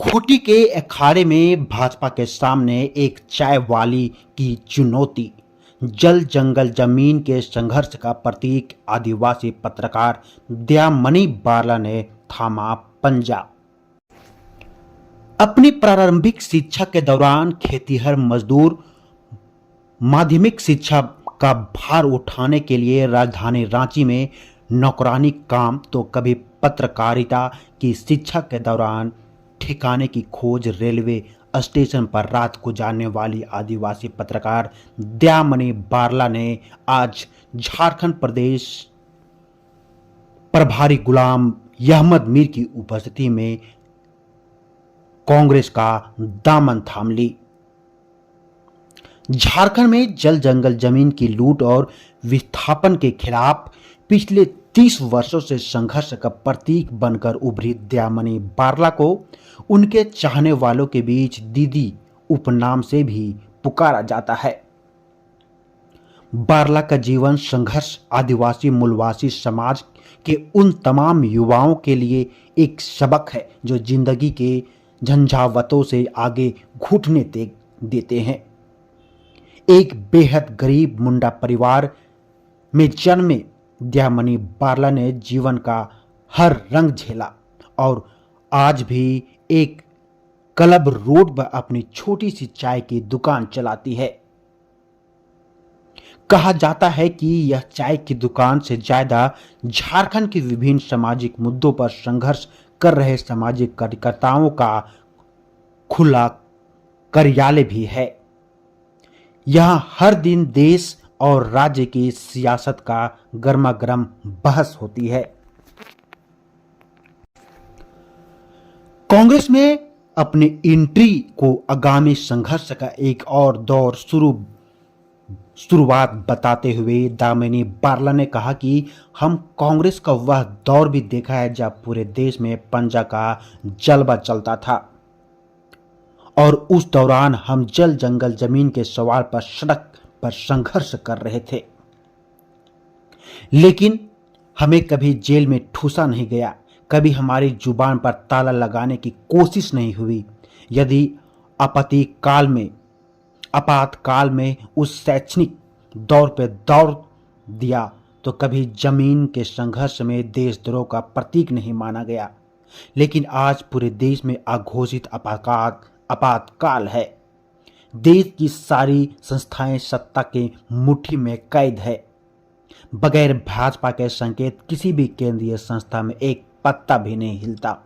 खूंटी के अखाड़े में भाजपा के सामने एक चाय वाली की चुनौती। जल जंगल जमीन के संघर्ष का प्रतीक आदिवासी पत्रकार दयामणि बारला ने थामा पंजा। अपनी प्रारंभिक शिक्षा के दौरान खेतीहर मजदूर माध्यमिक शिक्षा का भार उठाने के लिए राजधानी रांची में नौकरानी काम तो कभी पत्रकारिता की शिक्षा के दौरान ठिकाने की खोज रेलवे स्टेशन पर रात गुजारने वाली आदिवासी पत्रकार दयामणि बारला ने आज झारखंड प्रदेश प्रभारी गुलाम अहमद मीर की उपस्थिति में कांग्रेस का दामन थाम ली। झारखंड में जल जंगल जमीन की लूट और विस्थापन के खिलाफ पिछले 30 वर्षों से संघर्ष का प्रतीक बनकर उभरी दयामणि बारला को उनके चाहने वालों के बीच दीदी उपनाम से भी पुकारा जाता है। बारला का जीवन संघर्ष आदिवासी मूलवासी समाज के उन तमाम युवाओं के लिए एक सबक है जो जिंदगी के झंझावतों से आगे घुटने देते हैं। एक बेहद गरीब मुंडा परिवार में जन्मे दयामणि बारला ने जीवन का हर रंग झेला और आज भी एक क्लब रोड पर अपनी छोटी सी चाय की दुकान चलाती है। कहा जाता है कि यह चाय की दुकान से ज्यादा झारखंड के विभिन्न सामाजिक मुद्दों पर संघर्ष कर रहे सामाजिक कार्यकर्ताओं का खुला कार्यालय भी है। यहां हर दिन देश और राज्य की सियासत का गर्मागर्म बहस होती है। कांग्रेस में अपनी एंट्री को आगामी संघर्ष का एक और दौर शुरुआत बताते हुए दयामणि बारला ने कहा कि हम कांग्रेस का वह दौर भी देखा है जब पूरे देश में पंजा का जलवा चलता था और उस दौरान हम जल जंगल जमीन के सवाल पर सड़क पर संघर्ष कर रहे थे, लेकिन हमें कभी जेल में ठूसा नहीं गया, कभी हमारी जुबान पर ताला लगाने की कोशिश नहीं हुई। यदि आपातकाल में उस शैक्षणिक दौर पर दौड़ दिया तो कभी जमीन के संघर्ष में देशद्रोह का प्रतीक नहीं माना गया, लेकिन आज पूरे देश में अघोषित आपातकाल है। देश की सारी संस्थाएं सत्ता के मुट्ठी में कैद है। बगैर भाजपा के संकेत किसी भी केंद्रीय संस्था में एक पत्ता भी नहीं हिलता।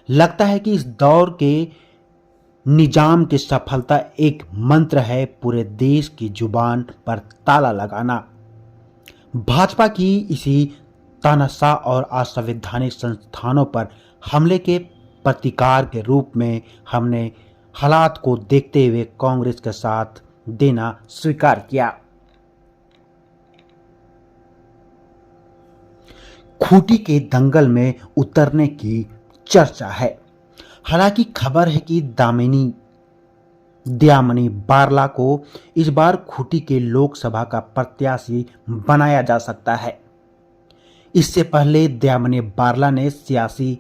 लगता है कि इस दौर के निजाम की सफलता एक मंत्र है, पूरे देश की जुबान पर ताला लगाना। भाजपा की इसी तानाशाह और असंवैधानिक संस्थानों पर हमले के प्रतिकार के रूप में हमने हालात को देखते हुए कांग्रेस के साथ देना स्वीकार किया। खूंटी के दंगल में उतरने की चर्चा है। हालांकि खबर है कि दयामणि बारला को इस बार खूंटी के लोकसभा का प्रत्याशी बनाया जा सकता है। इससे पहले दयामणि बारला ने सियासी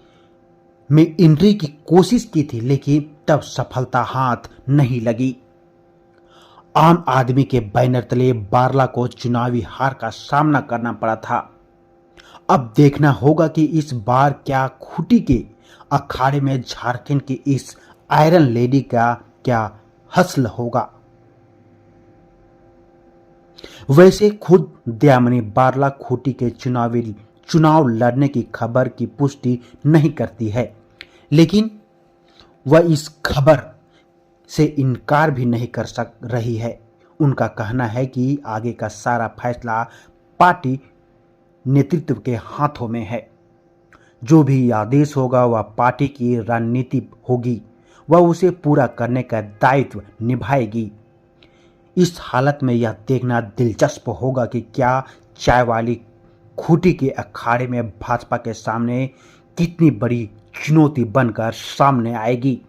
में एंट्री की कोशिश की थी, लेकिन तब सफलता हाथ नहीं लगी। आम आदमी के बैनर तले बारला को चुनावी हार का सामना करना पड़ा था। अब देखना होगा कि इस बार क्या खूंटी के अखाड़े में झारखंड की इस आयरन लेडी का क्या हश्र होगा। वैसे खुद दयामणि बारला खूंटी के चुनाव लड़ने की खबर की पुष्टि नहीं करती है, लेकिन वह इस खबर से इनकार भी नहीं कर रही है। उनका कहना है कि आगे का सारा फैसला पार्टी नेतृत्व के हाथों में है। जो भी आदेश होगा वह पार्टी की रणनीति होगी, वह उसे पूरा करने का दायित्व निभाएगी। इस हालत में यह देखना दिलचस्प होगा कि क्या चाय वाली खूंटी के अखाड़े में भाजपा के सामने कितनी बड़ी चुनौती बनकर सामने आएगी,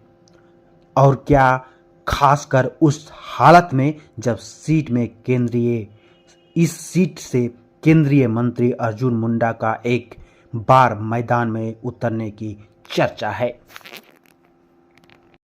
और क्या खासकर उस हालत में जब इस सीट से केंद्रीय मंत्री अर्जुन मुंडा का एक बार मैदान में उतरने की चर्चा है।